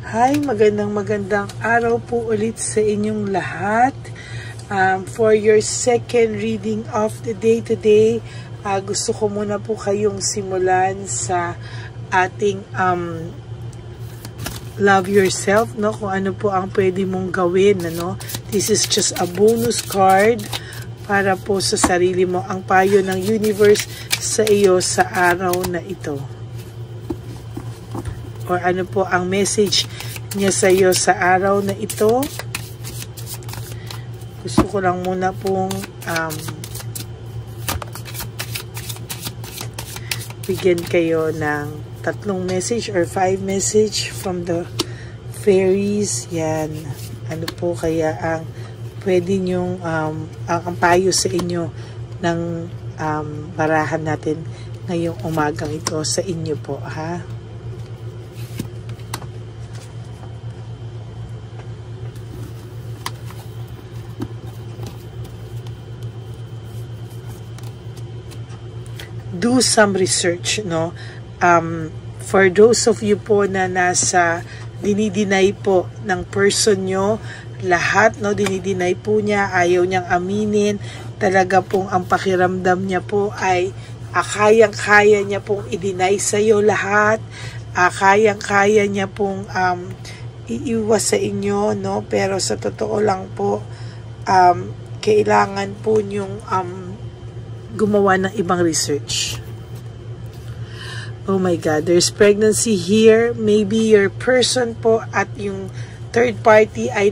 Hi, magandang araw po ulit sa inyong lahat. For your second reading of the day today, gusto ko muna po kayong simulan sa ating love yourself, no? Kung ano po ang pwede mong gawin, ano? This is just a bonus card para po sa sarili mo, ang payo ng universe sa iyo sa araw na ito. Or ano po ang message niya sa iyo sa araw na ito. Gusto ko lang muna pong bigyan kayo ng 3 message or 5 message from the fairies. Yan. Ano po kaya ang pwede nyong ang payo sa inyo ng barahan natin ngayong umagang ito sa inyo po, ha? Do some research, no? For those of you po na nasa dinideny po ng person nyo, lahat, no? Dinideny po niya, ayaw niyang aminin, talaga pong ang pakiramdam niya po ay kayang-kaya niya pong i-deny sa'yo lahat, kayang-kaya niya pong iiwas sa inyo, no? Pero sa totoo lang po, kailangan po niyong gumawa ng ibang research. Oh my God, there's pregnancy here. Maybe your person po at yung third party ay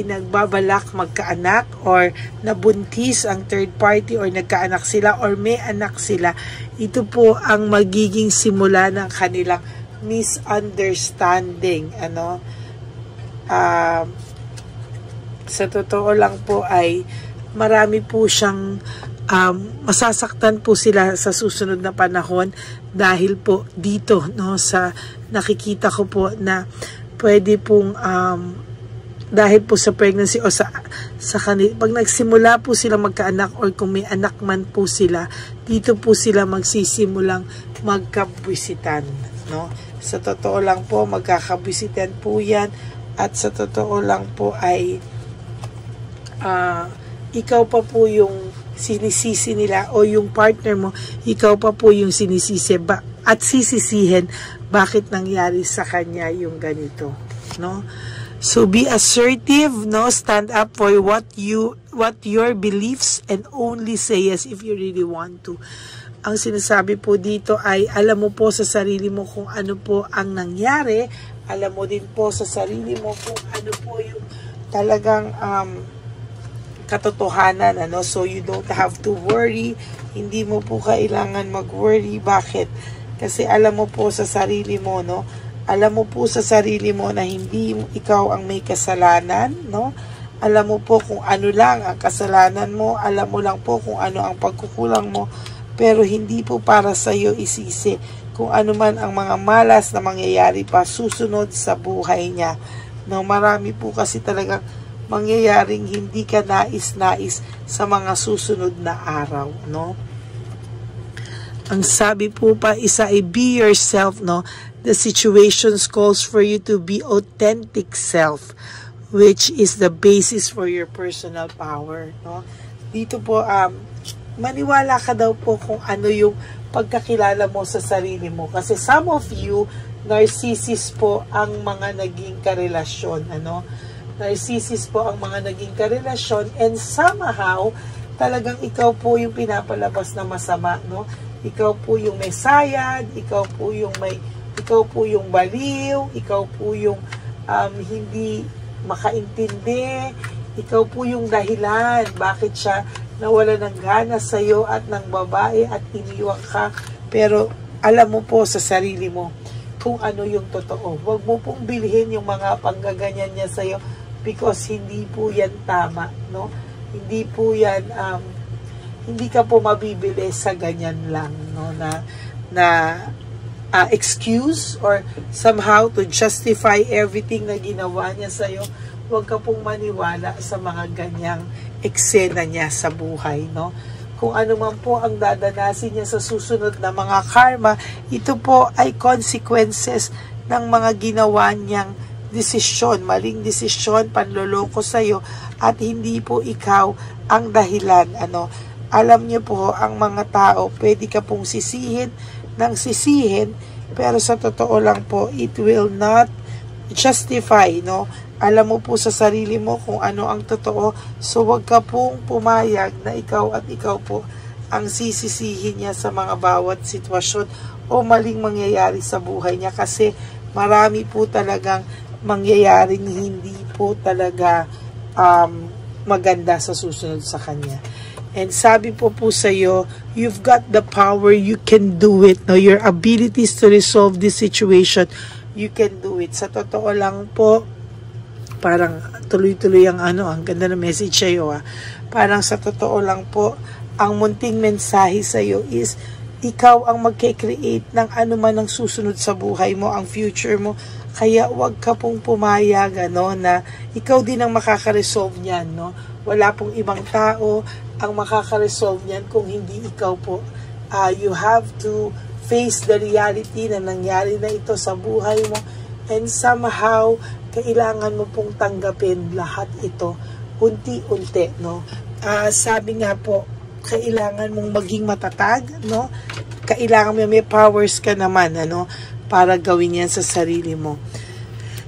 nagbabalak magkaanak, or nabuntis ang third party, or nagkaanak sila, or may anak sila. Ito po ang magiging simula ng kanilang misunderstanding. Ano? Sa totoo lang po ay marami po siyang masasaktan po sila sa susunod na panahon dahil po dito, no, sa nakikita ko po na pwede pong dahil po sa pregnancy o sa kanila, pag nagsimula po sila magkaanak, or kung may anak man po sila, dito po sila magsisimulang magkabwisitan, no? Sa totoo lang po, magkakabwisitan po yan, at sa totoo lang po ay ikaw pa po yung sinisisi nila, o yung partner mo, ikaw pa po yung sinisisi at sisisihin bakit nangyari sa kanya yung ganito, no? So be assertive, no? Stand up for what your beliefs, and only say yes if you really want to. Ang sinasabi po dito ay alam mo po sa sarili mo kung ano po ang nangyari, alam mo din po sa sarili mo kung ano po yung talagang katotohanan, ano? So you don't have to worry, hindi mo po kailangan mag-worry. Bakit? Kasi alam mo po sa sarili mo, no? Alam mo po sa sarili mo na hindi ikaw ang may kasalanan, no? Alam mo po kung ano lang ang kasalanan mo, alam mo lang po kung ano ang pagkukulang mo, pero hindi po para sa iyo isisi kung ano man ang mga malas na mangyayari pa susunod sa buhay niya, no? Marami po kasi talagang mangyayaring hindi ka nais-nais sa mga susunod na araw, no? Ang sabi po pa isa ay be yourself, no? The situations calls for you to be authentic self, which is the basis for your personal power, no? Dito po, maniwala ka daw po kung ano yung pagkakilala mo sa sarili mo. Kasi some of you, narcissist po ang mga naging karelasyon, ano? Narcissist po ang mga naging karelasyon, and somehow talagang ikaw po yung pinapalabas na masama, no? Ikaw po yung may sayad, ikaw po yung baliw, ikaw po yung hindi makaintindi, ikaw po yung dahilan bakit siya nawala ng gana sa iyo at ng babae at iniwan ka. Pero alam mo po sa sarili mo kung ano yung totoo. Huwag mo pong bilhin yung mga panggaganyan niya sa iyo, because hindi po yan tama, no? Hindi po yan, hindi ka po mabibili sa ganyan lang, no? Na excuse or somehow to justify everything na ginawa niya sa'yo. Huwag ka pong maniwala sa mga ganyang eksena niya sa buhay, no? Kung ano man po ang dadanasin niya sa susunod na mga karma, ito po ay consequences ng mga ginawa niyang desisyon, maling desisyon, panloloko sa'yo, at hindi po ikaw ang dahilan. Alam niyo po, ang mga tao, pwede ka pong sisihin ng sisihin, pero sa totoo lang po, it will not justify, Alam mo po sa sarili mo kung ano ang totoo, so wag ka pong pumayag na ikaw at ikaw po ang sisisihin niya sa mga bawat sitwasyon o maling mangyayari sa buhay niya, kasi marami po talagang mangyayaring hindi po talaga maganda sa susunod sa kanya. And sabi po sa iyo, you've got the power, you can do it. Your abilities to resolve this situation, you can do it. Sa totoo lang po, parang tuloy-tuloy ang ang ganda ng message sa iyo. Parang sa totoo lang po, ang munting mensahe sa iyo is, ikaw ang magke-create ng anuman ang susunod sa buhay mo, ang future mo. Kaya wag ka pong pumayag na ikaw din ang makaka-resolve niyan, Wala pong ibang tao ang makaka-resolve niyan kung hindi ikaw po. You have to face the reality na nangyari na ito sa buhay mo, and somehow kailangan mo pong tanggapin lahat ito unti-unti, sabi nga po, kailangan mong maging matatag, Kailangan mo, may powers ka naman, para gawin yan sa sarili mo.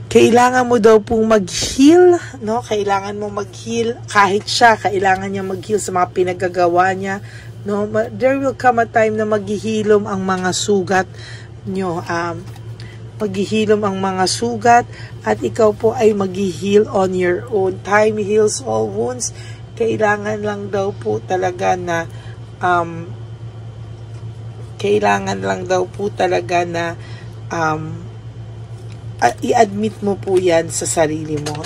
Kailangan mo daw pong mag-heal, Kailangan mo mag-heal kahit siya, kailangan niya mag-heal sa mga pinagagawa niya, There will come a time na maghihilom ang mga sugat nyo, maghihilom ang mga sugat, at ikaw po ay mag-heal on your own. Time heals all wounds. Kailangan lang daw po talaga na i-admit mo po yan sa sarili mo,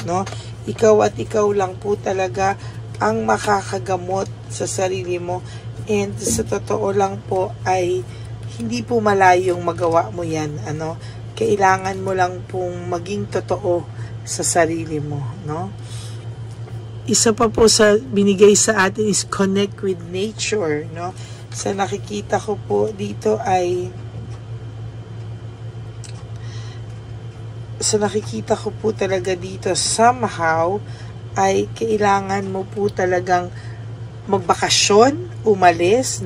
Ikaw at ikaw lang po talaga ang makakagamot sa sarili mo, and sa totoo lang po ay hindi po malayong magawa mo yan, Kailangan mo lang pong maging totoo sa sarili mo, Isa pa po sa binigay sa atin is connect with nature, Sa nakikita ko po dito ay talaga dito, somehow ay kailangan mo po talagang magbakasyon, umalis,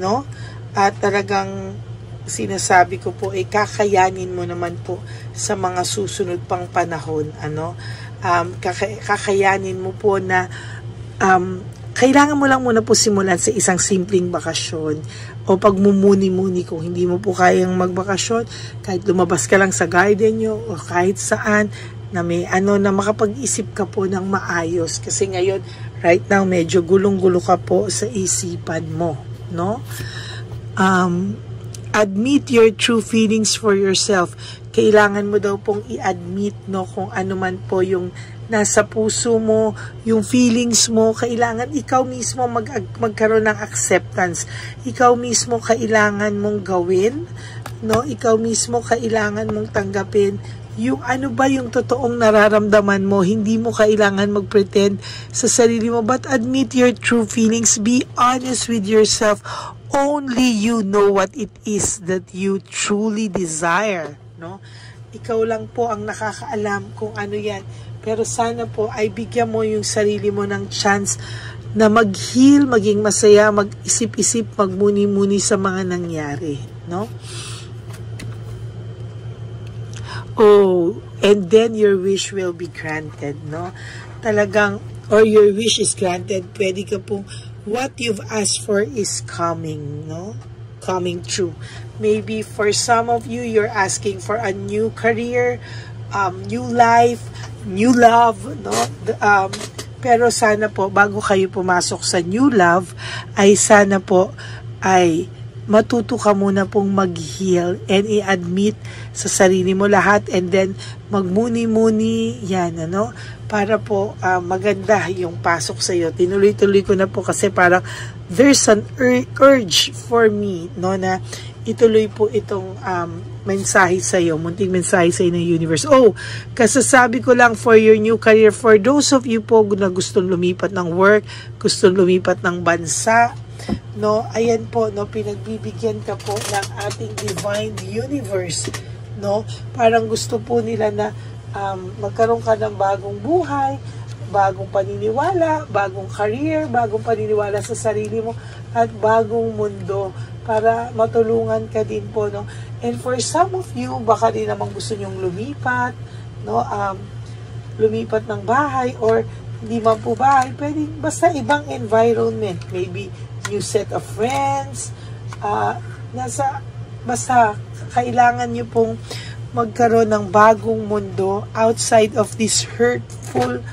At talagang sinasabi ko po, kakayanin mo naman po sa mga susunod pang panahon, kakayanin mo po na kailangan mo lang muna po simulan sa isang simpleng bakasyon o pagmumuni-muni. Kung hindi mo po kayang magbakasyon, kahit lumabas ka lang sa garden nyo o kahit saan na may na makapag-isip ka po ng maayos, kasi ngayon right now medyo gulong-gulo ka po sa isipan mo, admit your true feelings for yourself. Kailangan mo daw pong i-admit, kung ano man po yung nasa puso mo, yung feelings mo. Kailangan ikaw mismo magkaroon ng acceptance. Ikaw mismo kailangan mong gawin, Ikaw mismo kailangan mong tanggapin yung ano ba yung totoong nararamdaman mo. Hindi mo kailangan mag-pretend sa sarili mo, but admit your true feelings. Be honest with yourself. Only you know what it is that you truly desire, Ikaw lang po ang nakakaalam kung ano yan. Pero sana po ay bigyan mo yung sarili mo ng chance na mag-heal, maging masaya, mag-isip-isip, magmuni-muni sa mga nangyari, Oh, and then your wish will be granted, Talagang, or your wish is granted. Pwede ka pong, what you've asked for is coming, coming true. Maybe for some of you, you're asking for a new career, new life, new love, pero sana po, bago kayo pumasok sa new love, ay sana po, ay matuto ka muna pong mag-heal and i-admit sa sarili mo lahat, and then magmuni-muni yan, para po maganda yung pasok sa iyo. Tinuloy-tuloy ko na po kasi parang there's an urge for me, na ituloy po itong mensahe sa iyo, munting mensahe sa iyo ng universe. Oh, kasasabi ko lang, for your new career, for those of you po na gustong lumipat ng work, gustong lumipat ng bansa, ayan po, pinagbibigyan ka po ng ating divine universe no? Parang gusto po nila na magkaroon ka ng bagong buhay, bagong paniniwala, bagong career, bagong paniniwala sa sarili mo, at bagong mundo para matulungan ka din po, no? And for some of you, baka din naman gusto nyong lumipat, no? Lumipat ng bahay, or hindi man po bahay, pwedeng basta ibang environment, maybe new set of friends, basta kailangan nyo pong magkaroon ng bagong mundo outside of this hurtful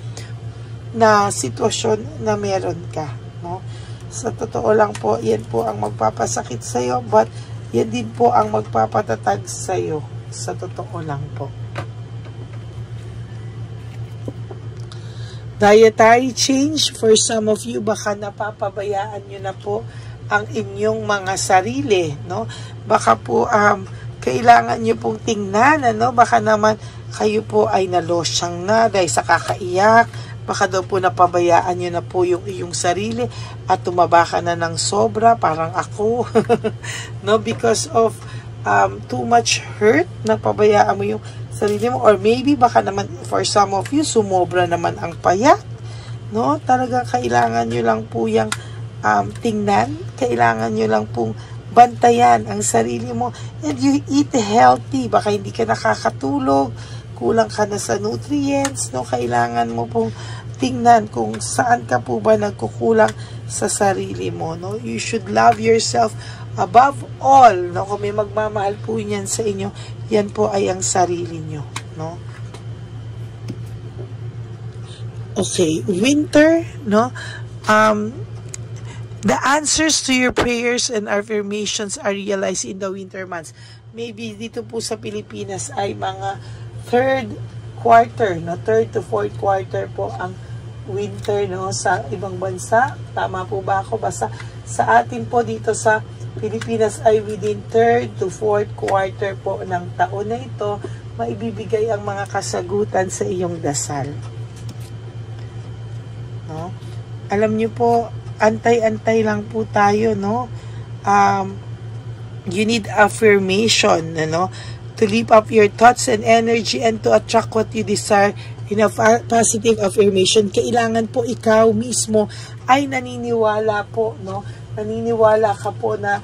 na sitwasyon na meron ka, no? Sa totoo lang po, yan po ang magpapasakit sa'yo, but yan din po ang magpapatatag sa'yo. Sa totoo lang po. Dietary change, for some of you, baka napapabayaan nyo na po ang inyong mga sarili, no? Baka po, kailangan nyo pong tingnan, ano? Baka naman kayo po ay nalosyang na dahil sa kakaiyak. Baka daw po napabayaan nyo na po yung iyong sarili at tumaba ka na ng sobra, parang ako. No, because of too much hurt, napabayaan mo yung sarili mo. Or maybe baka naman for some of you, sumobra naman ang payat. No, talaga kailangan nyo lang po yung tingnan. Kailangan nyo lang pong bantayan ang sarili mo. And you eat healthy. Baka hindi ka nakakatulog, kulang ka na sa nutrients, no? Kailangan mo pong tingnan kung saan ka po ba nagkukulang sa sarili mo, no? You should love yourself above all, no? Kung may magmamahal po niyan sa inyo, yan po ay ang sarili nyo, no? Okay, winter, no? The answers to your prayers and affirmations are realized in the winter months. Maybe dito po sa Pilipinas ay mga third quarter, no? Third to fourth quarter po ang winter, no? Sa ibang bansa, tama po ba ako? Basta sa atin po dito sa Pilipinas ay within third to fourth quarter po ng taon na ito, maibibigay ang mga kasagutan sa iyong dasal. No? Alam niyo po, antay-antay lang po tayo, no? You need affirmation, no? To lift up your thoughts and energy and to attract what you desire in a positive affirmation. Kailangan po ikaw mismo ay naniniwala po, no? Naniniwala ka po na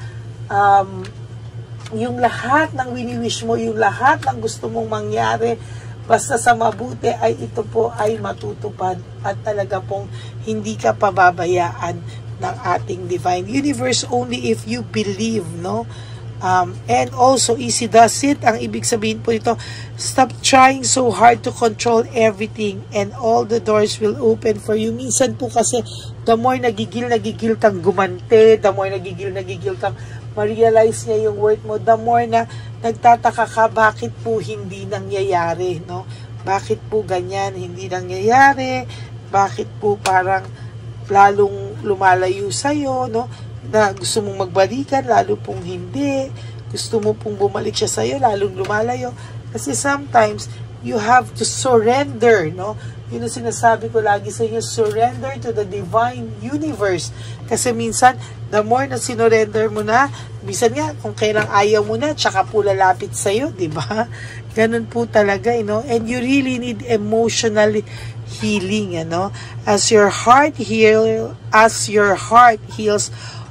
yung lahat ng wini-wish mo, yung lahat ng gusto mong mangyari, basta sa mabuti ay ito po ay matutupad at talaga pong hindi ka pababayaan ng ating divine universe only if you believe, no? And also, easy does it. Ang ibig sabihin po ito, stop trying so hard to control everything and all the doors will open for you. Minsan po kasi, the more nagigil tang gumante, the more nagigil tang ma-realize niya yung worth mo, the more na nagtataka ka, bakit po hindi nangyayari, no? Bakit po ganyan, hindi nangyayari? Bakit po parang lalong lumalayo sa'yo, no? Na gusto mong magbalikan, lalo pong hindi. Gusto mo pong bumalik siya sa'yo, lalong lumalayo. Kasi sometimes, you have to surrender, no? Yun ang sinasabi ko lagi sa inyo, surrender to the divine universe. Kasi minsan, the more na sinurrender mo na, minsan nga, kung kailang ayaw mo na, tsaka po lalapit sa'yo, di ba? Ganun po talaga, you know? And you really need emotional healing, you know? As your heart heals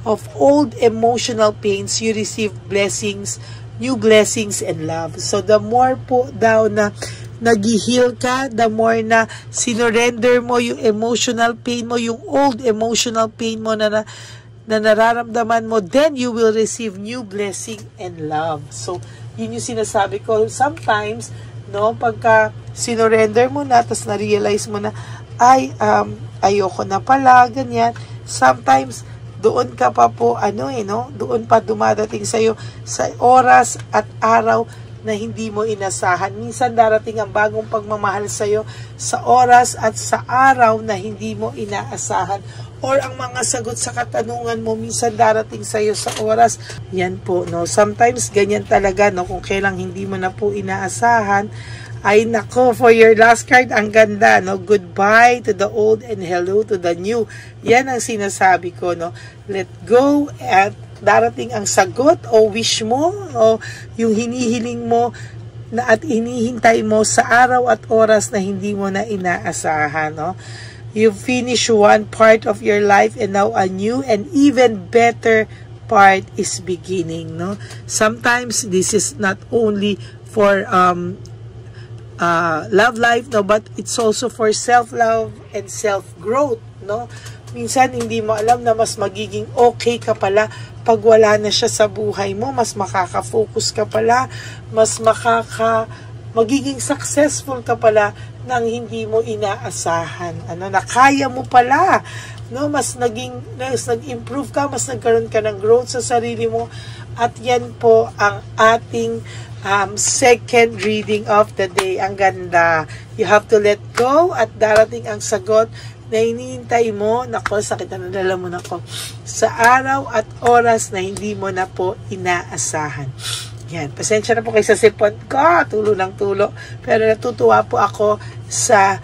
of old emotional pains, you receive blessings, new blessings and love. So the more po daw na nag-heal ka, the more na sinurrender mo yung emotional pain mo, yung old emotional pain mo na nararamdaman mo, then you will receive new blessing and love. So yun yung sinasabi ko. Sometimes, no, pagka sinurrender mo na, tapos na-realize mo na, ay, ayoko na pala, ganyan. Sometimes, doon ka pa po, no? Doon pa dumadating sa'yo sa oras at araw na hindi mo inasahan. Minsan darating ang bagong pagmamahal sa'yo sa oras at sa araw na hindi mo inaasahan. Or ang mga sagot sa katanungan mo, minsan darating sa'yo sa oras. Yan po, no? Sometimes ganyan talaga, no? Kung kailang hindi mo na po inaasahan, ay nako, for your last card, ang ganda, no? Goodbye to the old and hello to the new. Yan ang sinasabi ko, no? Let go at darating ang sagot o wish mo o yung hinihiling mo na at hinihintay mo sa araw at oras na hindi mo na inaasahan, no? You finish one part of your life and now a new and even better part is beginning, no? Sometimes this is not only for love life, no, but it's also for self-love and self-growth, no? Minsan hindi mo alam na mas magiging okay ka pala pag wala na siya sa buhay mo. Mas makaka-focus ka pala, mas magiging successful ka pala nang hindi mo inaasahan. Na kaya mo pala, no? Mas nag-improve ka, mas nagkaroon ka ng growth sa sarili mo. At yan po ang ating second reading of the day. Ang ganda. You have to let go at darating ang sagot na hinihintay mo. Nako, sakit na nalalaman ako. Sa araw at oras na hindi mo na po inaasahan. Yan. Pasensya na po kayo sa sipon ko. Tulo ng tulo. Pero natutuwa po ako sa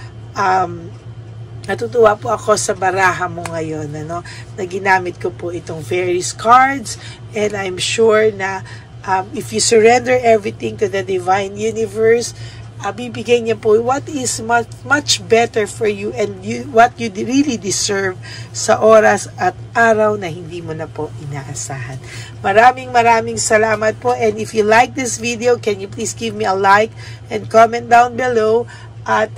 baraha mo ngayon, ano, na ginamit ko po itong fairies cards, and I'm sure na if you surrender everything to the divine universe, bibigay niya po what is much better for you and what you really deserve sa oras at araw na hindi mo na po inaasahan. Maraming salamat po, and if you like this video, can you please give me a like and comment down below, at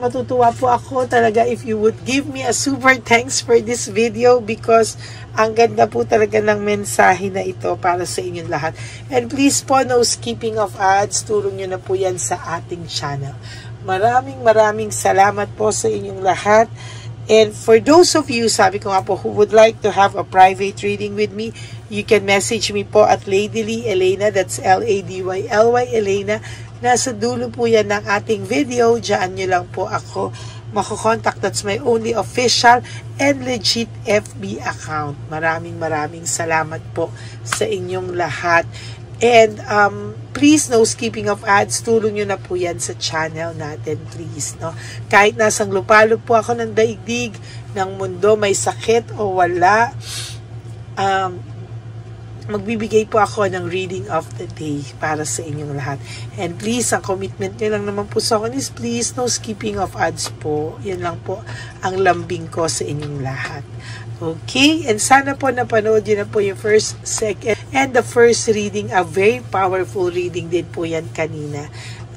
matutuwa po ako talaga if you would give me a super thanks for this video, because ang ganda po talaga ng mensahe na ito para sa inyong lahat. And please po, no skipping of ads. Tulong nyo na po yan sa ating channel. Maraming salamat po sa inyong lahat. And for those of you, sabi ko nga po, who would like to have a private reading with me, you can message me po at Ladyly Elena. That's Ladyly Elena. Nasa dulo po yan ng ating video. Diyan nyo lang po ako mako-contact. That's my only official and legit FB account. Maraming salamat po sa inyong lahat. And please, no skipping of ads. Tulong nyo na po yan sa channel natin, please, no? Kahit nasang lupalop po ako ng daigdig, ng mundo, may sakit o wala, magbibigay po ako ng reading of the day para sa inyong lahat. And please, ang commitment nyo lang naman po sa akin is please, no skipping of ads po. Yan lang po ang lambing ko sa inyong lahat. Okay? And sana po napanood nyo na po yung first, second, and the first reading. A very powerful reading din po yan kanina.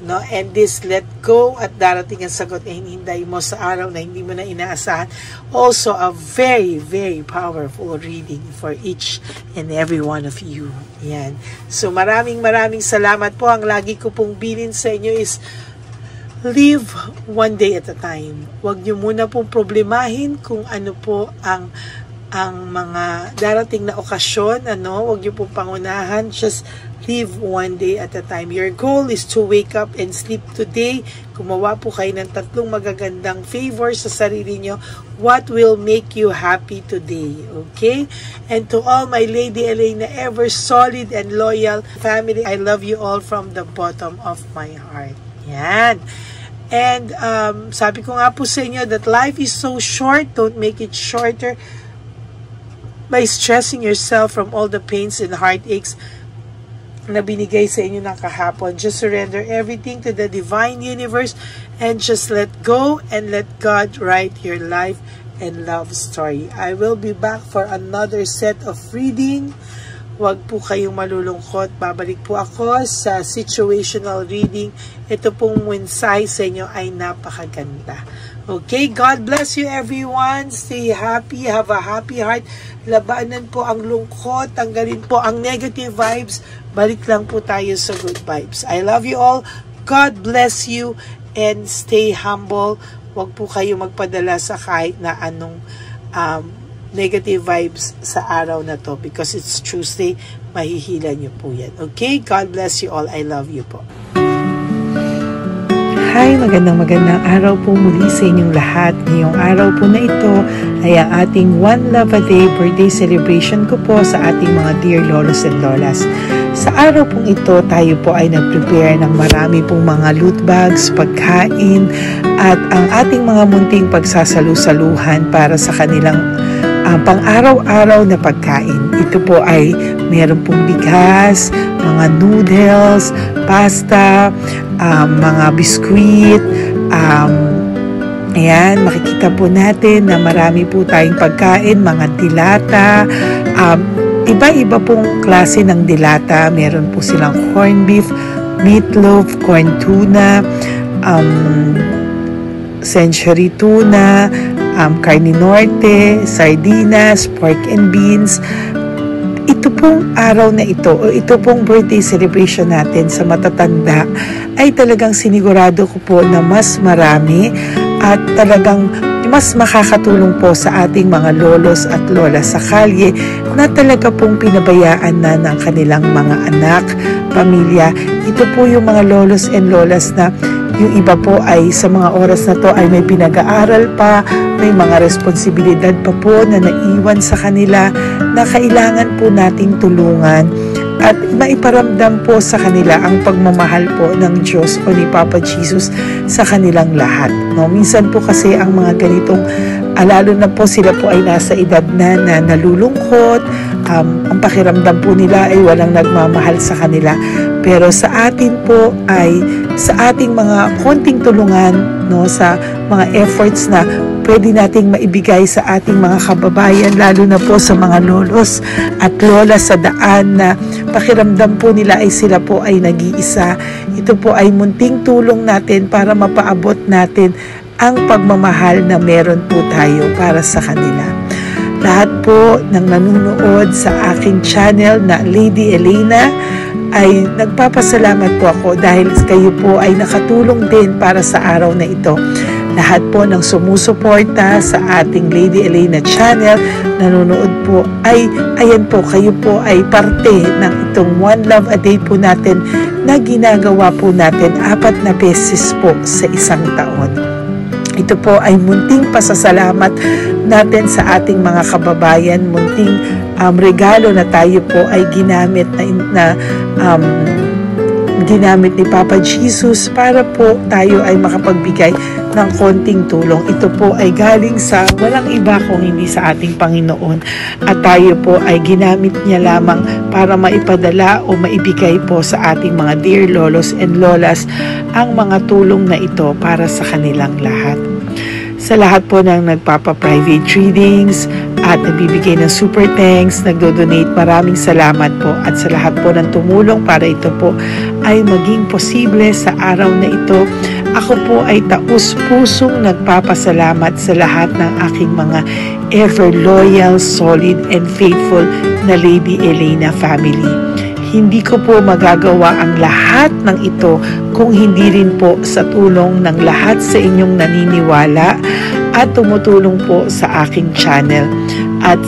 No? And this let go at darating ang sagot na hinihintay mo sa araw na hindi mo na inaasahan. Also a very powerful reading for each and every one of you. Yan. So maraming salamat po. Ang lagi ko pong bilin sa inyo is live one day at a time. Huwag nyo muna pong problemahin kung ano po ang mga darating na okasyon, ano, huwag nyo pong pangunahan. Just live one day at a time. Your goal is to wake up and sleep today. Gumawa po kayo ng 3 magagandang favors sa sarili nyo. What will make you happy today? Okay? And to all my Lady Elena, ever solid and loyal family, I love you all from the bottom of my heart. Yan. And sabi ko nga po sa inyo that life is so short. Don't make it shorter by stressing yourself from all the pains and heartaches na binigay sa inyo ng kahapon. Just surrender everything to the divine universe and just let go and let God write your life and love story. I will be back for another set of reading. Huwag po kayong malulungkot. Babalik po ako sa situational reading. Ito pong mensahe sa inyo ay napakaganda. Okay, God bless you everyone. Stay happy, have a happy heart. Labanan po ang lungkot, tanggalin po ang negative vibes. Balik lang po tayo sa good vibes. I love you all. God bless you and stay humble. Huwag po kayo magpadala sa kahit na anong negative vibes sa araw na to, because it's Tuesday, mahihila nyo po yan. Okay, God bless you all. I love you po. Hi, magandang araw po muli sa inyong lahat. Ngayong araw po na ito ay ang ating One Love a Day birthday celebration ko po sa ating mga dear lolos and lolas. Sa araw pong ito, tayo po ay nag-prepare ng marami pong mga loot bags, pagkain, at ang ating mga munting pagsasalu-saluhan para sa kanilang pang-araw-araw na pagkain. Ito po ay meron pong bigas, mga noodles, pasta, mga biskuit, ayan, makikita po natin na marami po tayong pagkain, mga dilata, iba-iba pong klase ng dilata. Meron po silang corned beef, meatloaf, corn tuna, century tuna, carne norte, sardinas, pork and beans. Ito pong araw na ito o ito pong birthday celebration natin sa matatanda ay talagang sinigurado ko po na mas marami at talagang mas makakatulong po sa ating mga lolos at lola sa kalye na talaga pong pinabayaan na ng kanilang mga anak, pamilya. Ito po yung mga lolos and lolas na yung iba po ay sa mga oras na to ay may pinag-aaral pa, may mga responsibilidad pa po na naiwan sa kanila na kailangan po nating tulungan at maiparamdam po sa kanila ang pagmamahal po ng Diyos o ni Papa Jesus sa kanilang lahat. No? Minsan po kasi ang mga ganitong, lalo na po sila po ay nasa edad na nalulungkot, ang pakiramdam po nila ay walang nagmamahal sa kanila. Pero sa atin po ay sa ating mga konting tulungan, no, sa mga efforts na pwede nating maibigay sa ating mga kababayan, lalo na po sa mga lolos at lola sa daan na pakiramdam po nila ay sila po ay nag-iisa. Ito po ay munting tulong natin para mapaabot natin ang pagmamahal na meron po tayo para sa kanila. Lahat po ng nanonood sa aking channel na Lady Elena ay nagpapasalamat po ako dahil kayo po ay nakatulong din para sa araw na ito. Lahat po ng sumusuporta sa ating Lady Elena channel, nanonood po ay, ayan po, kayo po ay parte ng itong One Love a Day po natin na ginagawa po natin 4 na beses po sa isang taon. Ito po ay munting pasasalamat natin sa ating mga kababayan, munting regalo na tayo po ay ginamit ginamit ni Papa Jesus para po tayo ay makapagbigay ng konting tulong. Ito po ay galing sa walang iba kung hindi sa ating Panginoon at tayo po ay ginamit niya lamang para maipadala o maibigay po sa ating mga dear lolos and lolas ang mga tulong na ito para sa kanilang lahat. Sa lahat po ng nagpapa-private readings at nagbibigay ng super thanks, nagdo-donate, maraming salamat po. At sa lahat po ng tumulong para ito po ay maging posible sa araw na ito, ako po ay taus-pusong nagpapasalamat sa lahat ng aking mga ever loyal, solid, and faithful na Lady Elena family. Hindi ko po magagawa ang lahat ng ito kung hindi rin po sa tulong ng lahat sa inyong naniniwala at tumutulong po sa aking channel. At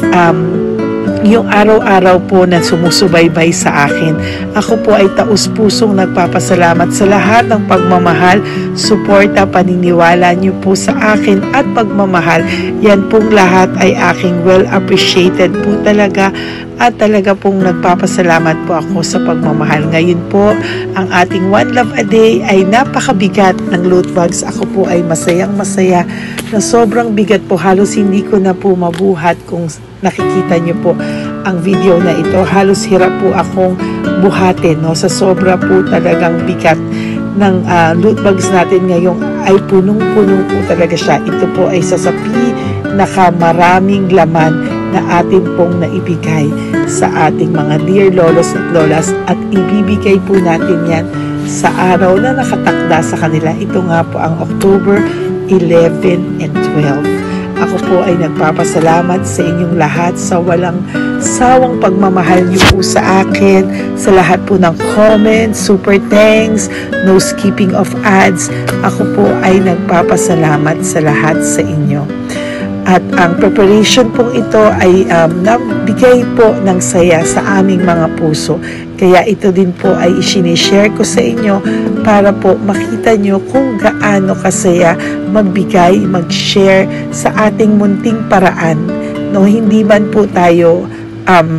yung araw-araw po na sumusubaybay sa akin, ako po ay taus-pusong nagpapasalamat sa lahat ng pagmamahal, suporta, paniniwala niyo po sa akin at pagmamahal. Yan pong lahat ay aking well appreciated po talaga. At talaga pong nagpapasalamat po ako sa pagmamahal. Ngayon po, ang ating One Love a Day ay napakabigat ng loot bags. Ako po ay masayang-masaya na sobrang bigat po. Halos hindi ko na po mabuhat kung nakikita niyo po ang video na ito. Halos hirap po akong buhatin, no? Sa sobra po talagang bigat ng loot bags natin ngayon ay punong-puno po talaga siya. Ito po ay sasapi nakamaraming laman na atin pong naibigay sa ating mga dear lolos at lolas at ibibigay po natin yan sa araw na nakatakda sa kanila. Ito nga po ang October 11 and 12. Ako po ay nagpapasalamat sa inyong lahat sa walang sawang pagmamahal niyo po sa akin, sa lahat po ng comments, super thanks, no skipping of ads. Ako po ay nagpapasalamat sa lahat sa inyo. At ang preparation pong ito ay nabigay po ng saya sa aming mga puso. Kaya ito din po ay isinishare ko sa inyo para po makita nyo kung gaano kasaya magbigay, mag-share sa ating munting paraan. No, hindi man po tayo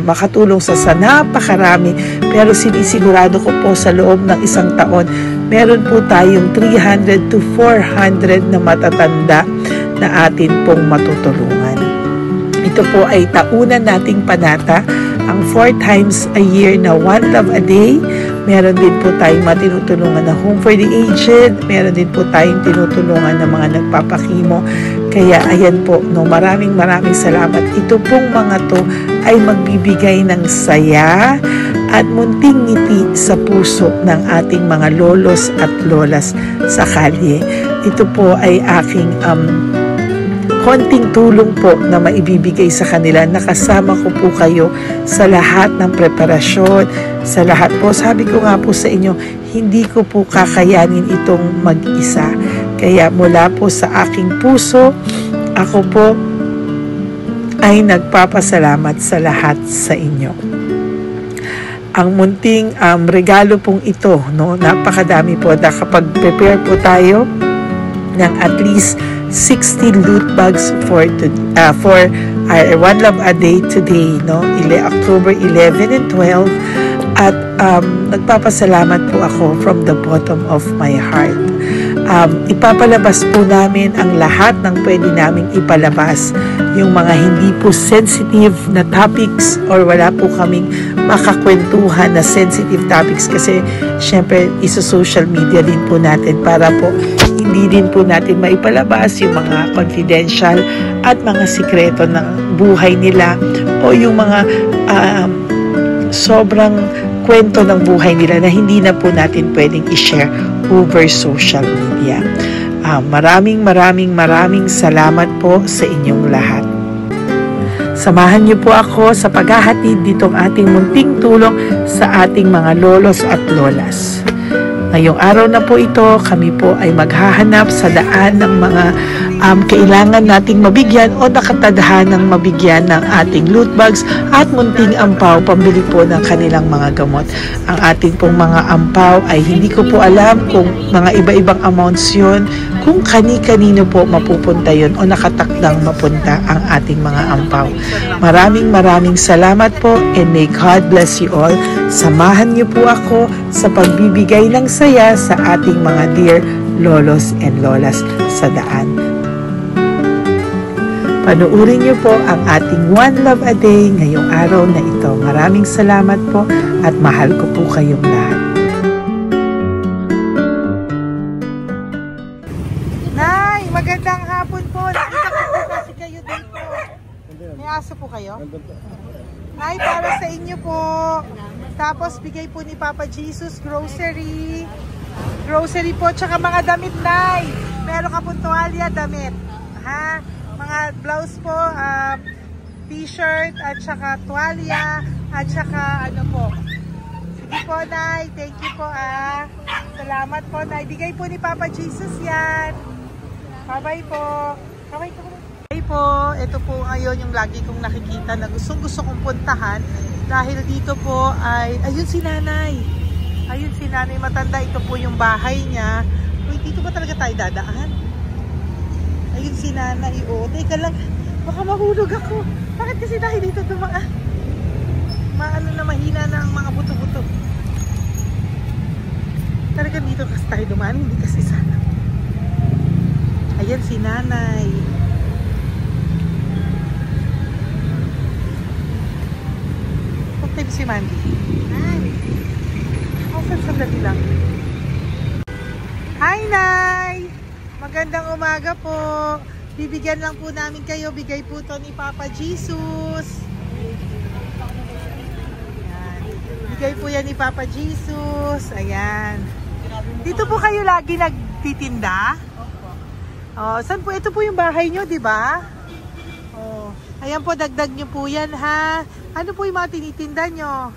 makatulong sa napakarami, pero sinisigurado ko po sa loob ng isang taon, meron po tayong 300 to 400 na matatanda na atin pong matutulungan. Ito po ay taunan nating panata, ang 4 times a year na One Love a Day. Meron din po tayong matinutulungan na Home for the Aged. Meron din po tayong tinutulungan ng mga nagpapakimo. Kaya ayan po, no, maraming salamat. Ito pong mga to ay magbibigay ng saya at munting ngiti sa puso ng ating mga lolos at lolas sa kalye. Ito po ay aking konting tulong po na maibibigay sa kanila. Nakasama ko po kayo sa lahat ng preparasyon, sa lahat po. Sabi ko nga po sa inyo, hindi ko po kakayanin itong mag-isa. Kaya mula po sa aking puso, ako po ay nagpapasalamat sa lahat sa inyo. Ang munting regalo pong ito, no, napakadami po. Kapag prepare po tayo ng at least 60 loot bags for our One Love a Day today, no? October 11 and 12. At nagpapasalamat po ako from the bottom of my heart. Ipapalabas po namin ang lahat ng pwede naming ipalabas. Yung mga hindi po sensitive na topics or wala po kaming makakwentuhan na sensitive topics kasi syempre isa-social media din po natin para po hindi din po natin maipalabas yung mga confidential at mga sikreto ng buhay nila o yung mga sobrang kwento ng buhay nila na hindi na po natin pwedeng i-share over social media. Maraming salamat po sa inyong lahat. Samahan niyo po ako sa paghahatid ditong ating munting tulong sa ating mga lolos at lolas. Ngayong araw na po ito, kami po ay maghahanap sa daan ng mga kailangan nating mabigyan o nakatadhanang mabigyan ng ating loot bags at munting ampaw pambili po ng kanilang mga gamot. Ang ating pong mga ampaw ay hindi ko po alam kung mga iba-ibang amounts yun, kung kani-kanino po mapupunta yun o nakatakdang mapunta ang ating mga ampaw. Maraming salamat po and may God bless you all. Samahan niyo po ako sa pagbibigay ng saya sa ating mga dear lolos and lolas sa daan. Panuurin niyo po ang ating One Love a Day ngayong araw na ito. Maraming salamat po at mahal ko po kayong lahat. Nay, magandang hapon po. Nakita ko po kasi kayo dito. May aso po kayo? Nay, para sa inyo po. Tapos bigay po ni Papa Jesus grocery. Grocery po, tsaka mga damit, Nay. Meron ka po tuwalya, damit. Ha? Mga blouse po, t-shirt, at saka tuwalya, at saka ano po. Sige po, Nay. Thank you po, Salamat po, Nay. Bigay po ni Papa Jesus yan. Bye-bye po. Bye-bye po. Bye po. Ito po ngayon yung lagi kong nakikita na gusto kong puntahan. Dahil dito po ay, ayun si Nanay. Ayun si Nanay matanda. Ito po yung bahay niya. Uy, dito ba talaga tayo dadaan? Ayun si Nanay. O, teka lang. Baka mahulog ako. Bakit kasi dahil dito dumaan? Maano na mahina na ang mga buto-buto. Talaga dito kasi tayo dumaan. Hindi kasi sana. Ayan si Nanay. Si Mandy. Sandali lang. Hi, Nay! Magandang umaga po. Bibigyan lang po namin kayo. Bigay po to ni Papa Jesus. Ayan. Bigay po yan ni Papa Jesus. Ayan. Dito po kayo lagi nagtitinda? Oh, saan po? Ito po yung bahay nyo, di ba? Oh. Ayan po, dagdag nyo po yan, ha? Ano po yung mga tinitinda nyo?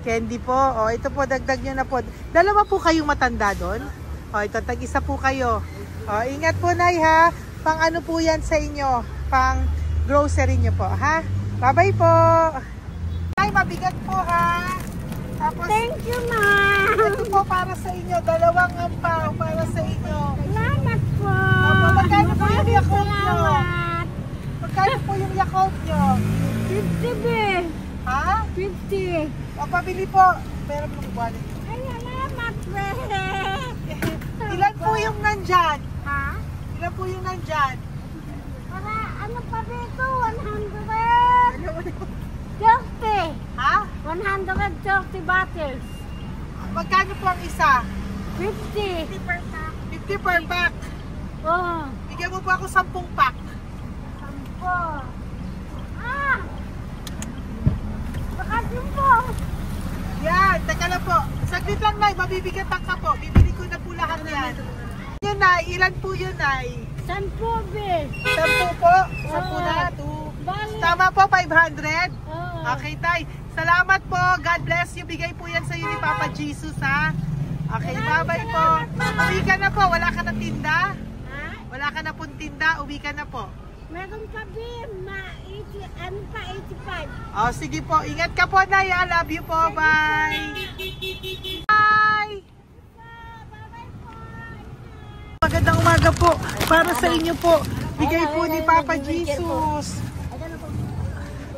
Candy po. O, ito po, dagdag nyo na po. Dalawa po kayong matanda doon. O, ito, tag-isa po kayo. O, ingat po, Nay, ha? Pang ano po yan sa inyo? Pang grocery nyo po, ha? Bye-bye po. Nay, mabigat po, ha? Tapos, thank you, ma'am. Ito po para sa inyo. Dalawang ampaw para sa inyo. Salamat po. Opo, magkano po yung Yakult nyo? Magkano po yung Yakult nyo? 50 be. Ha? 50. O, pabili po. Meron po yung wallet. Ay, salamat, be. Ilan po yung nandyan? Ha? Ilan po yung nandyan? Para, ano pa dito? 130. Ha? 130 bottles. Magkano po ang isa? 50. 50 per pack. Oh. Bigyan mo po ako 10 pack. 10. Ah! Baka din po. Yan, teka lang po. Saglit lang, Nay. Mabibigatan ka po. Bibili ko na po lahat yan. Yun, Nay. Ilan po yun, Nay? 10 be. 10 po? 10 na? 2. Bali. Tama po, 500? Oh. Okay, Tay. Salamat po. God bless you. Bigay po yan sa iyo ni Papa Jesus, ha? Okay, bye-bye po. Uwi ka na po. Wala ka na tinda? Ha? Wala ka na pong tinda. Uwi ka na po. Meron pa be. Ano pa? 85. Oh, sige po. Ingat ka po, Nay. I love you po. Bye. Bye. Magandang umaga po. Para sa inyo po. Bigay po ni Papa Jesus.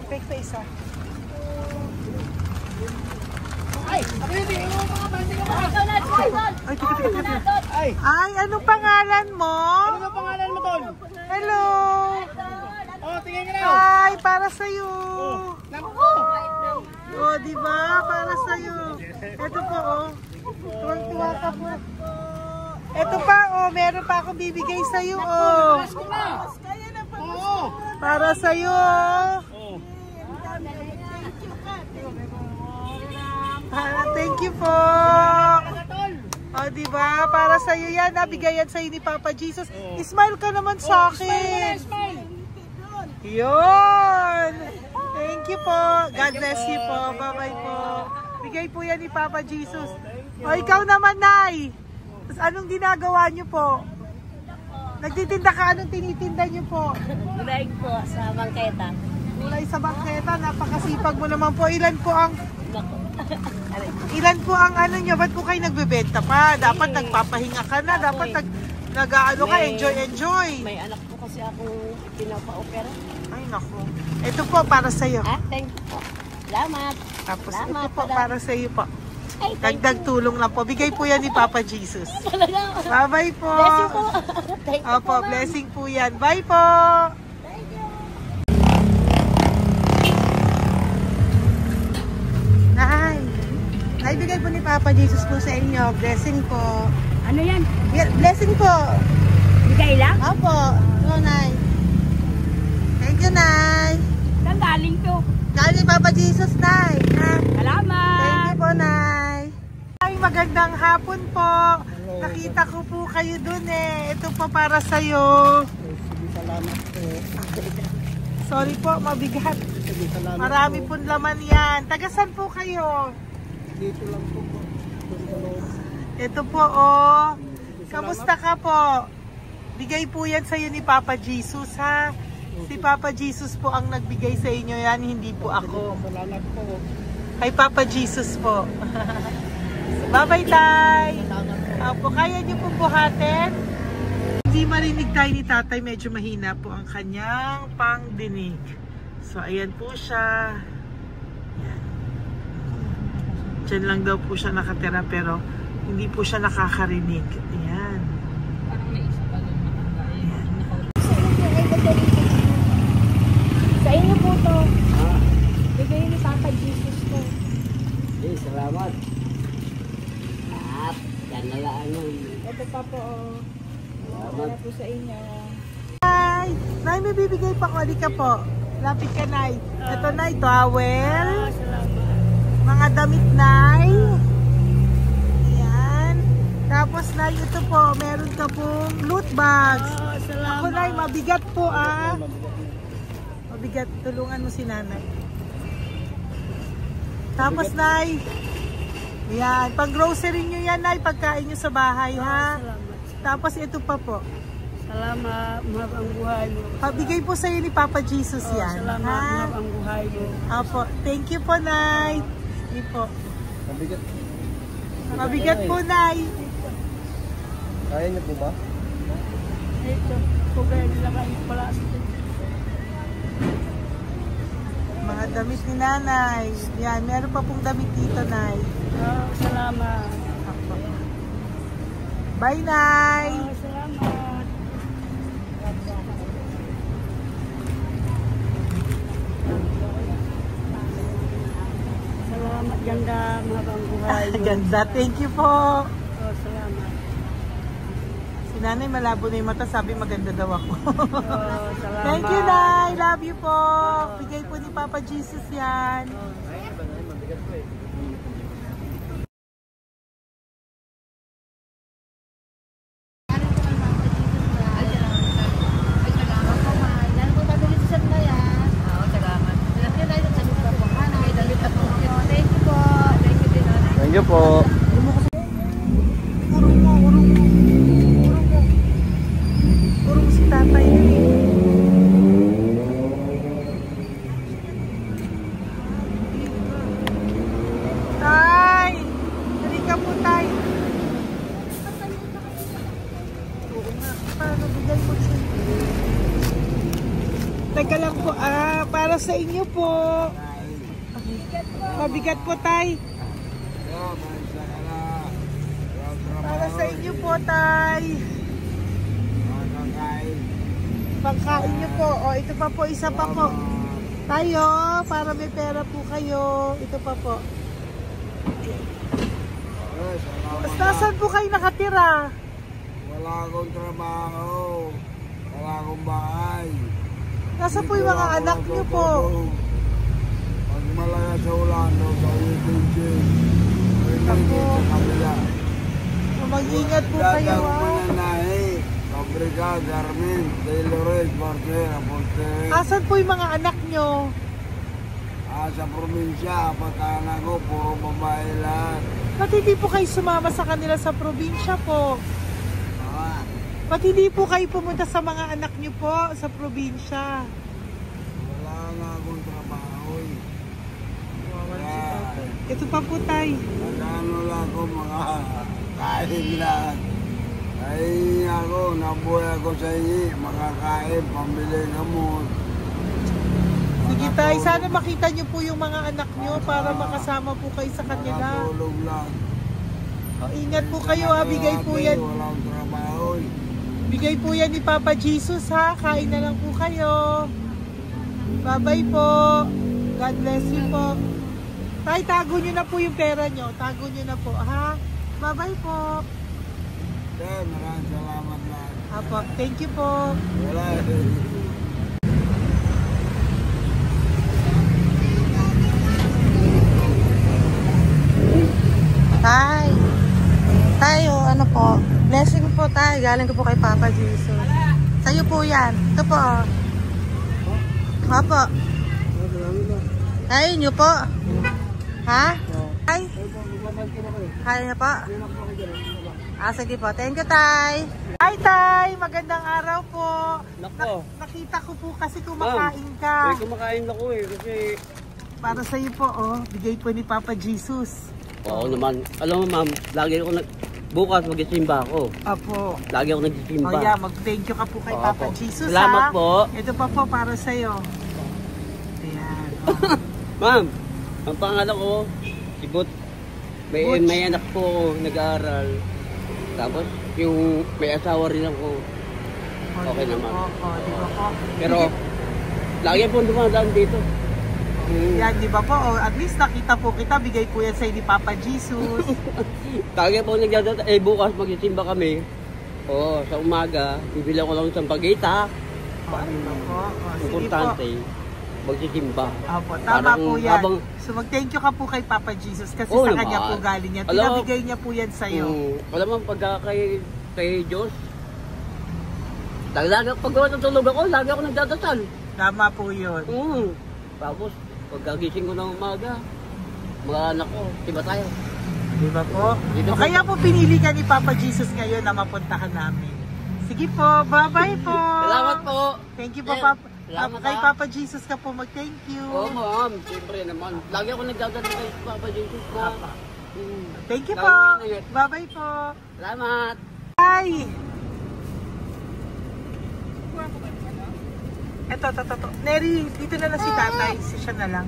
Take pa isa. Ay, anong pangalan mo? Ano pangalan mo, Tol? Hello. Oh, tingin ka na. Hi, para sa iyo. Naku. Oh, di ba? Para sa iyo. Ito po, oh. Tuwang-tuwa ka po. Ito pa, oh, meron pa akong bibigay sa iyo, oh. Oo. Para sa iyo. Oh. Thank you po. Oh, di ba? Para sa iyo 'yan, nabigay yan sa ni Papa Jesus. Smile ka naman sa akin. Smile. Yun. Thank you po. God bless you po. Bye-bye po. Bigay po yan ni Papa Jesus. O, ikaw naman, Nay. Anong ginagawa niyo po? Nagtitinda ka? Anong tinitinda niyo po? Gulay po sa bangketa. Gulay sa bangketa. Napakasipag mo naman po. Ilan po ang ano niyo? Ba't po kayo nagbebenta pa? Dapat nagpapahinga ka na. Dapat nag-ano ka, enjoy. May anak po kasi akong pinapa-opera. Ay, naku. Ito po, para sa'yo. Ah, thank you po. Salamat. Tapos Salamat, ito po, Padre. para sa'yo po. Ay, thank Dagdag tulong lang po. Bigay po yan ni Papa Jesus. you talaga. Bye-bye po. Bless you po. Thank you Opo, po, ma'am. blessing po yan. Bye po. Thank you. Naibigay po ni Papa Jesus po sa inyo. Blessing po. Ano yan? Blessing po. Bigay lang? Opo. Ito, Nay. Thank you, Nay. Saan galing to? Galing Papa Jesus, Nay. Ha? Salamat. Thank you po, Nay. Ay, magandang hapon po. Nakita ko po kayo dun eh. Ito po para sa'yo. Salamat po. Sorry po, mabigat. Salamat Marami pong laman yan. Tagasan po kayo? Dito lang po. Ito po, oh. Kamusta ka po? Bigay po yan sa'yo ni Papa Jesus, ha? Si Papa Jesus po ang nagbigay sa inyo yan, hindi po ako. Salamat po. Kay Papa Jesus po. Bye-bye, Tay. Opo, kaya niyo po buhatin? Hindi marinig tayo ni Tatay, medyo mahina po ang kanyang pangdinig. So, ayan po siya. Ayan. Diyan lang daw po siya nakatira pero hindi po siya nakakarinig. Ayan. Parang may isa pa doon. Ayan. Sa inyo po to. Bigay ni Papa Jesus to. Salamat. Yan na lang yun. Ito pa po. Para po sa inyo. Nay, Nay, may bibigay pa ko. Halika po. Lapit ka, Nay. Ito, Nay, towel. Salamat. Mga damit, Nay. Ayan. Tapos, Nay, ito po. Meron ka pong loot bags. Salamat. Ako, Nay, mabigat po, ah. Mabigat. Tulungan mo si Nanay. Tapos, Nay. Ayan. Pang-grocery nyo yan, Nay. Pagkain nyo sa bahay, ha? Salamat. Tapos, ito pa po. Salamat. Mahal ang buhay mo. Pabigay po sa'yo ni Papa Jesus yan. Salamat. Ha? Mahal ang buhay mo. Apo. Thank you po, Nay. Hindi po. Mabigat. Mabigat po, Nay. Kaya niyo po ba? Ito. Kugay nila kayo pala. Mga damit ni Nanay. Yan, meron pa pong damit dito, Nay. Salamat. Apo. Bye, Nay. Salamat. ganda mga buhay. Ganda. Thank you po. Oh, salamat. Si nanay malabo na yung mata, sabi maganda daw ako. Oh, salamat. Thank you, Nay. Love you po. Bigay po ni Papa Jesus yan. Thank you po. Urong mo. Urong si tatay yun eh. Tay! Halika po, tay. Oo nga. Paano bigay mo siya? Teka lang po. Para sa inyo po. Mabigat po, tay. Para sa inyo po, tay. Pangkain nyo po. O, ito pa po, isa pa po. Tayo, para may pera po kayo. Ito pa po. Nasaan po kayo nakatira? Wala akong trabaho. Wala akong bahay. Nasa po yung mga anak nyo po? Pag malaya sa ulan, sa Uyutin, Ako. sa kabila. Mag-ingat po kayo, Dadag ha? Mananahi, Fabrika, Garmin, Taylorage, Portera, Portera. Asan po yung mga anak nyo? Sa probinsya, pagkaanak ko, puro babae lahat. Ba't hindi po kayo sumama sa kanila sa probinsya po? Ah, Ba't hindi po kayo pumunta sa mga anak nyo po sa probinsya? wala nga akong trabaho eh. Ito pa po, tay. Nagano lang ako mga kain lang. Ay ako, nabuhay ako sa inyo, makakain, pambili gamot. Sige, tay. Sana makita nyo po yung mga anak nyo para makasama po kayo sa kanila. Makatulog lang. O, ingat po kayo, ha. Bigay po yan. Walang trabaho eh. Bigay po yan ni Papa Jesus, ha. Kain na lang po kayo. Bye-bye po. God bless you po. Tay, tago nyo na po yung pera nyo. Tago nyo na po, ha. Bye-bye po. Maraming salamat lang. Apo, thank you po. Wala eh. Tay. Tayo, ano po? Blessing po tayo. Galing ko po kay Papa Jesus. Sa'yo po yan. Ito po. Apo. Tayo nyo po. Ha? Tay? Kaya niyo po? Sige po. Thank you, Tay. Hi, Tay. Magandang araw po. Nako. Nakita ko po kasi kumakain ka. Kumakain ako eh, kasi... Para sa'yo po, oh. Bigay po ni Papa Jesus. Oo naman. Alam mo ma'am, lagi ako bukas mag-isimba ako. Apo. Lagi ako nagsisimba. Oh yeah, mag-thank you ka po kay Papa Opo. Jesus, Salamat ha? po. Ito pa po para sa'yo. Ayan. Oh. Ma'am, ang pangalan ko, si Butch. Butch. May anak po ako, nag-aaral. Tapos, yung may asawa rin ako. Okay di ba naman. po? Di ba po? Pero, lagi po dumadaan dito. Yan, di ba po? At least nakita po kita, bigay po yan sa'yo ni Papa Jesus. Lagi po nagdadaan. Bukas mag-isimba kami. Oo, sa umaga, bibili ko lang isang pagita. Di ba po? Sige po. Importante, magsisimba. Opo, tama Parang po yan. habang- So mag-thank you ka po kay Papa Jesus kasi Oo sa naman. kanya po galing yan. Alam mo- Pinabigay niya po yan sa'yo. Alam mo, pagka kay Diyos, lagi pag natutulog ako, lagi ako nagdadasal. Tama po yun. Tapos, pagkagising ko ng umaga, mga anak ko, iba tayo. Di ba po? Dito O po. kaya po pinili ka ni Papa Jesus ngayon na mapuntahan namin. Sige po, bye-bye po. Salamat po. Thank you po, Sir, Papa. salamat, Kay ha. Papa Jesus ka po mag-thank you. Oo, ma'am. Siyempre naman. Lagi ako nagdadasal kay Papa Jesus po. Papa. Mm. Thank you Lagi po. ko inayat. Bye-bye po. Salamat. Bye. Eto. Neri, dito na lang si tatay. Siya na lang.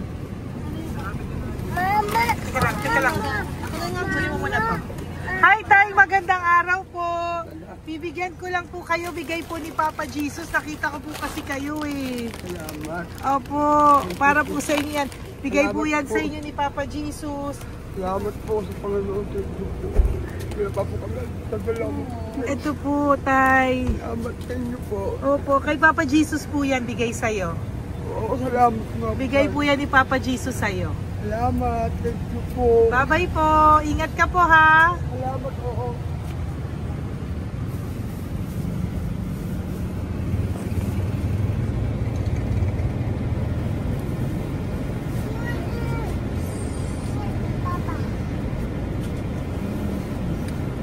Mama! Teka lang. Suli mo muna to. Hi, Tay! Magandang araw po. Bibigyan ko lang po kayo. Bigay po ni Papa Jesus. Nakita ko po kasi kayo eh. Salamat. Opo. Para po sa inyo yan. Bigay po Salamat yan po. sa inyo ni Papa Jesus. Salamat po sa Panginoon. Thank you po. Kaya pa po kami nagtagalaman. Ito po, Tay. Salamat sa inyo po. Opo, kay Papa Jesus po yan, bigay sa'yo. Oo, salamat nga po. Bigay po yan ni Papa Jesus sa'yo. Salamat. Thank you po. Bye-bye po. Ingat ka po, ha? Salamat po.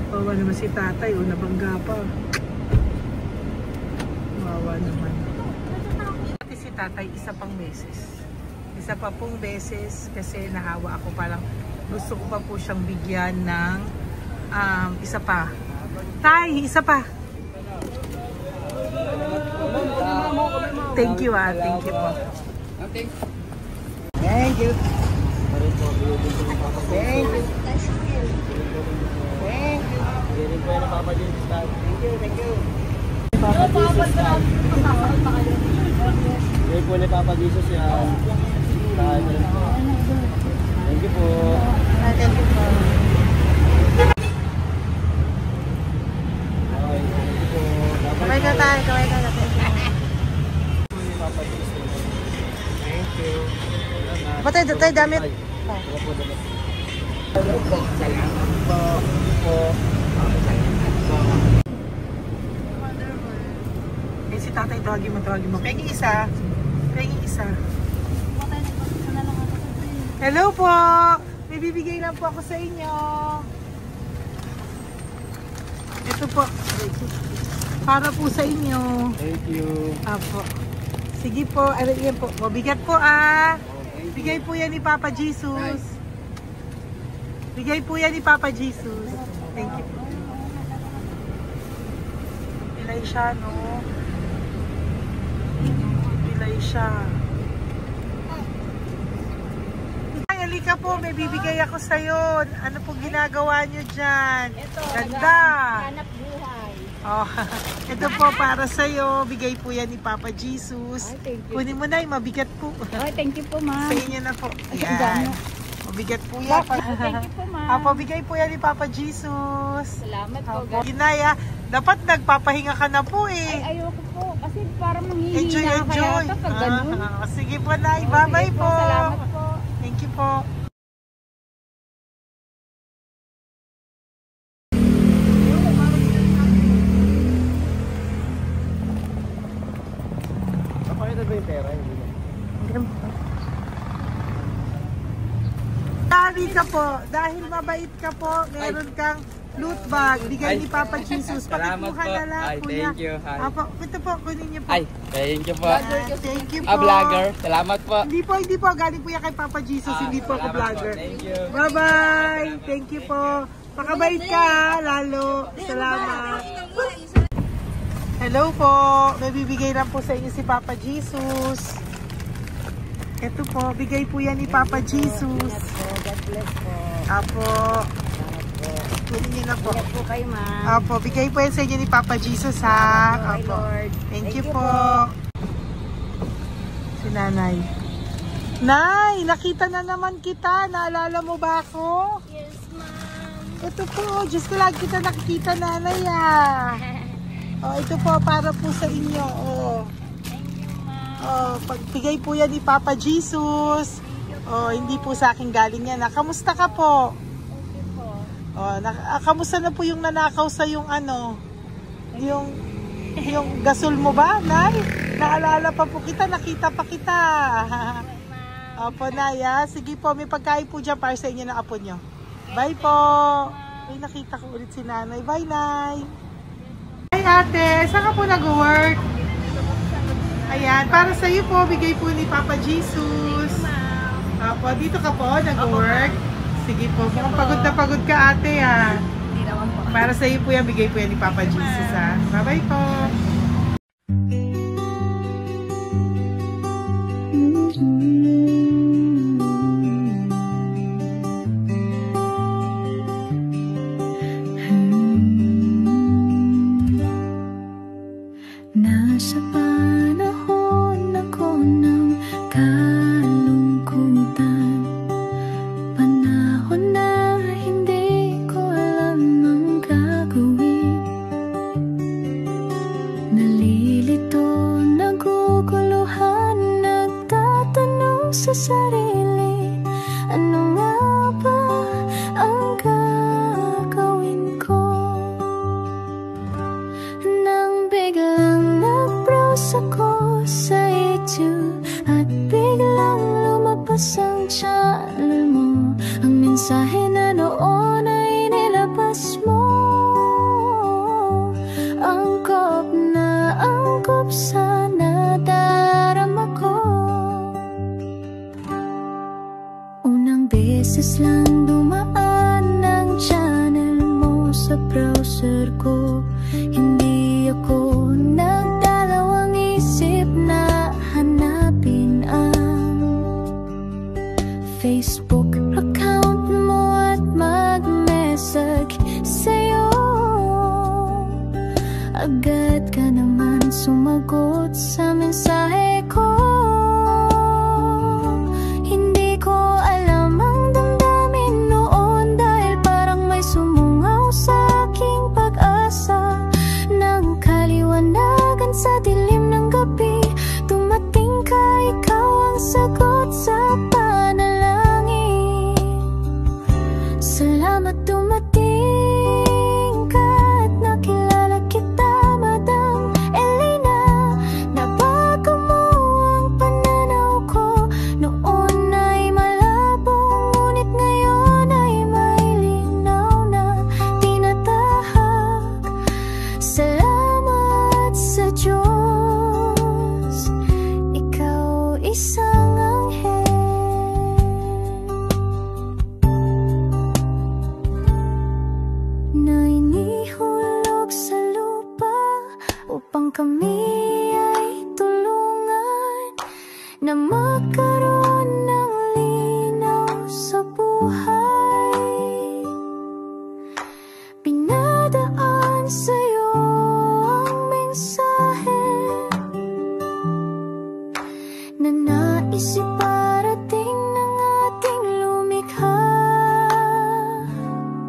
Wawa naman si tatay, o nabangga pa. Wawa naman. Pati si tatay, isa pang beses. Isa pa pong beses kasi nahawa ako, parang gusto ko pa po siyang bigyan ng isa pa. Tay, isa pa. Thank you, thank you po. Thank you. Thank you. Hiring po yan ng Papa Jesus. Thank you, thank you. Hiring po ni Papa Jesus yan. Thank you po. Thank you po. Okay, thank you po. Kamay ka tayo, kamay ka tayo. Papa Jesus. Thank you. Batay, tayo damit. Wala po damit. Salamat po. Eh, si tatay, tawagin mo. Pengi isa. Hello po! May bibigay lang po ako sa inyo. Ito po. Para po sa inyo. Thank you. Apo. Sige po. Yan po. Mabigat po Bigay po yan ni Papa Jesus. Bigay po yan ni Papa Jesus. Thank you po. Pilay siya, no? Pilay siya. Ay, halika po. May bibigay ako sa'yo. Ano po ginagawa nyo dyan? Ito, Ganda. hanap buhay. Oh, ito po para sa'yo. Bigay po yan ni Papa Jesus. Ay, thank you. Kunin mo na, mabigat po. Ay, thank you po, ma'am. Sa inyo na po. Ay, Yan. dami. Mabigat po yan. Thank you po, ma'am. Apo, bigay po yan ni Papa Jesus. Salamat po. Apo. Ginaya, dapat nagpapahinga ka na po Ay, ayoko po. Kasi parang manghihina Enjoy. kaya pag ganun. Sige po, Nay. Bye-bye Sige po. Salamat po. Thank you po. Napakita ba yung pera? Hindi na. Dali ka po. Dahil mabait ka po, meron kang loot bag. Bigay ni Papa Jesus. Salamat Pakikuha po. na lang, Ay, kuya. thank you. Hi. Apo, ito po, kunin niyo po. Ay, thank you po. Thank you po. Vlogger. Salamat po. Hindi po. Galing po yan kay Papa Jesus. Hindi po ako Salamat vlogger. Thank you. Bye-bye. Thank you po. Pakabait ka, lalo. Salamat. Hello po. May bibigay lang po sa inyo si Papa Jesus. Ito po, bigay po yan ni Papa Jesus. God bless po. Apo. Kunin niyo na po. Ingat po kayo, ma'am. Apo, bigay po yan sa inyo ni Papa Jesus, ha? Salamat po, Apo. Lord. Thank you po. Si Nanay. Nay, nakita na naman kita. Naalala mo ba ako? Yes, ma'am. Ito po, Diyos ko lagi kita nakikita, Nanay, Oh, ito po, para po sa inyo, Thank you, ma'am. Oh, pagbigay po yan ni Papa Jesus. Oh, hindi po sa akin galing yan. Kamusta ka po? Okay po. Oh, kamusta na po yung nanakaw sa yung yung gasol mo ba, Nay? Naalala pa po kita, nakita pa kita. Opo, Nay, sige po, may pagkain po dyan para sa inyo ng apo nyo. Bye po. Ay, nakita ko ulit si Nanay. Bye, Nay. Hi, ate. Saan ka po nag-work? Ayan, para sa iyo po, bigay po ni Papa Jesus. Opo, dito ka po, nag-work. Sige po, mukhang pagod na pagod ka, ate, Hindi naman po. Para sa iyo po yan, bigay po yan ni Papa Jesus, Bye-bye po. Nasa panahon ako ng kalungkutan. ba ang gagawin ko? Nang biglang nag-browse ako sa YouTube at biglang lumabas ang channel mo, ang mensahe na noon ay nilabas mo. Angkop sa nadarama ko. Unang beses lang dumaan ang channel mo sa browser ko. Hindi ako nagdalawang isip na hanapin ang Facebook account mo at mag-message sa'yo. Agad ka naman sumagot sa mensahe ko. Hindi ko alam ang damdamin noon, dahil parang may sumungaw sa aking pag-asa. Nang kaliwanagan sa dilim ng gabi, dumating ka, ikaw ang sagot sa panalangin. Salamat dumating ka at nakilala kita, Madam Elena. Nabago mo ang pananaw ko. Noon ay malabo, ngunit ngayon ay may linaw na tinatahak. Salamat sa Diyos, ikaw isang anghel. Na inihulog sa lupa upang kami ay tulungan na magkaroon ng linaw sa buhay. Pinadaan sa'yo ang mensahe na nais iparating ng ating lumikha.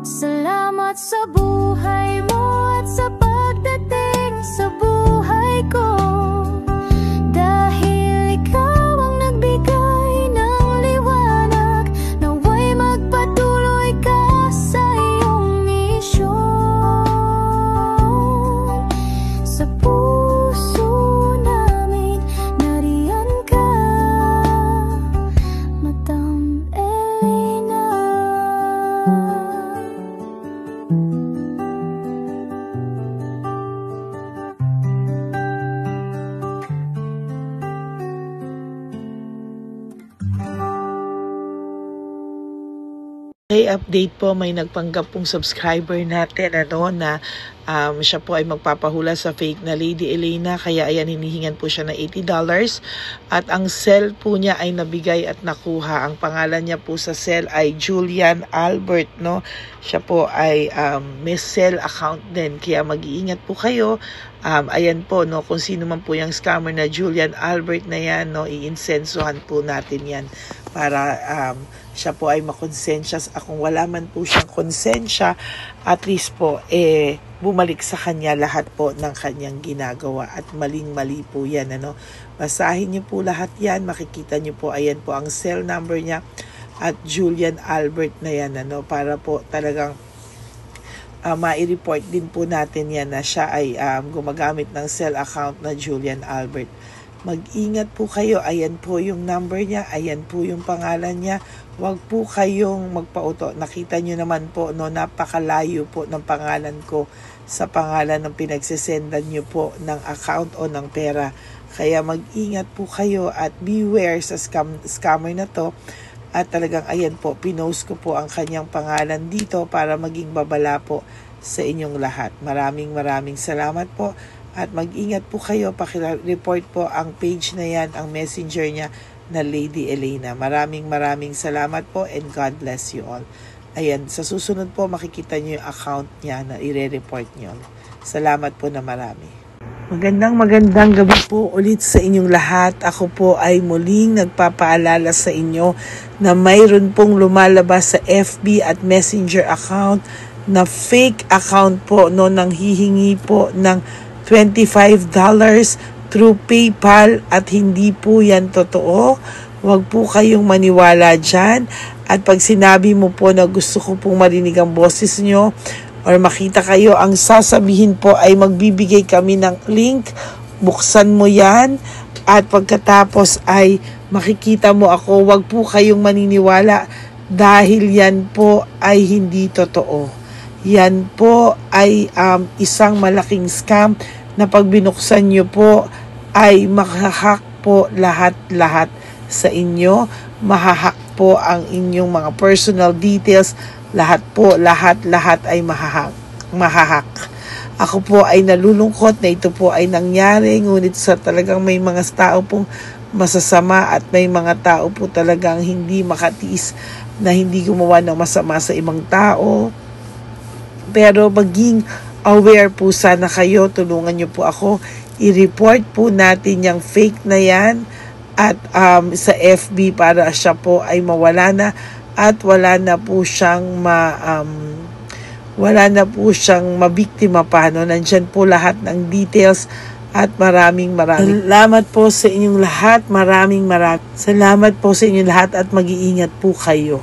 Salamat sa buhay mo at sa pagdating sa buhay ko, dahil ikaw ang nagbigay ng liwanag. Naway magpatuloy ka sa iyong misyon. Sa puso namin nariyan ka, Madam Elena. Okay, update po, may nagpanggap pong subscriber natin na siya po ay magpapahula sa fake na Lady Elena, kaya ayan, hinihingan po siya ng $80 at ang cell po niya ay nabigay at nakuha. Ang pangalan niya po sa cell ay Julian Albert, no? Siya po ay may cell account din, kaya mag-iingat po kayo. Ayan po, no, kung sino man po yung scammer na Julian Albert na yan, no, i-insensuhan po natin yan para siya po ay makonsensya. Kung wala man po siyang konsensya, at least po bumalik sa kanya lahat po ng kanyang ginagawa, at maling-mali po yan, ano. Basahin niyo po lahat yan, makikita niyo po, ayan po ang cell number niya at Julian Albert na yan, ano, para po talagang ma-report din po natin yan na siya ay gumagamit ng cell account na Julian Albert. Mag-ingat po kayo, ayan po yung number niya, ayan po yung pangalan niya. Huwag po kayong magpauto. Nakita nyo naman po, no, napakalayo po ng pangalan ko sa pangalan ng pinagsisendan nyo po ng account o ng pera. Kaya mag-ingat po kayo at beware sa scammer na to. At talagang ayan po, pinost ko po ang kanyang pangalan dito para maging babala po sa inyong lahat. Maraming salamat po. At mag-ingat po kayo, pakireport po ang page na yan, ang messenger niya na Lady Elena. Maraming salamat po and God bless you all. Ayan, sa susunod po makikita niyo yung account niya na ire-report niyo. Salamat po na marami. Magandang gabi po ulit sa inyong lahat. Ako po ay muling nagpapaalala sa inyo na mayroon pong lumalabas sa FB at Messenger account na fake account po, no, nang hihingi po ng $25 through PayPal, at hindi po yan totoo. Huwag po kayong maniwala dyan. At pag sinabi mo po na gusto ko pong marinig ang boses nyo or makita kayo, ang sasabihin po ay magbibigay kami ng link. Buksan mo yan at pagkatapos ay makikita mo ako. Huwag po kayong maniniwala dahil yan po ay hindi totoo. Yan po ay isang malaking scam na pag binuksan nyo po ay mahahack po lahat-lahat sa inyo. Mahahack po ang inyong mga personal details. Lahat ay mahahack. Ako po ay nalulungkot na ito po ay nangyari, ngunit sa talagang may mga tao pong masasama at may mga tao po talagang hindi makatiis na hindi gumawa ng masama sa ibang tao. Pero maging aware po sana kayo, tulungan niyo po ako, i-report po natin yung fake na yan at sa FB para siya po ay mawala na at wala na po siyang mabiktima pa, no? Nandyan po lahat ng details at maraming salamat po sa inyong lahat. Maraming salamat po sa inyong lahat at mag-iingat po kayo.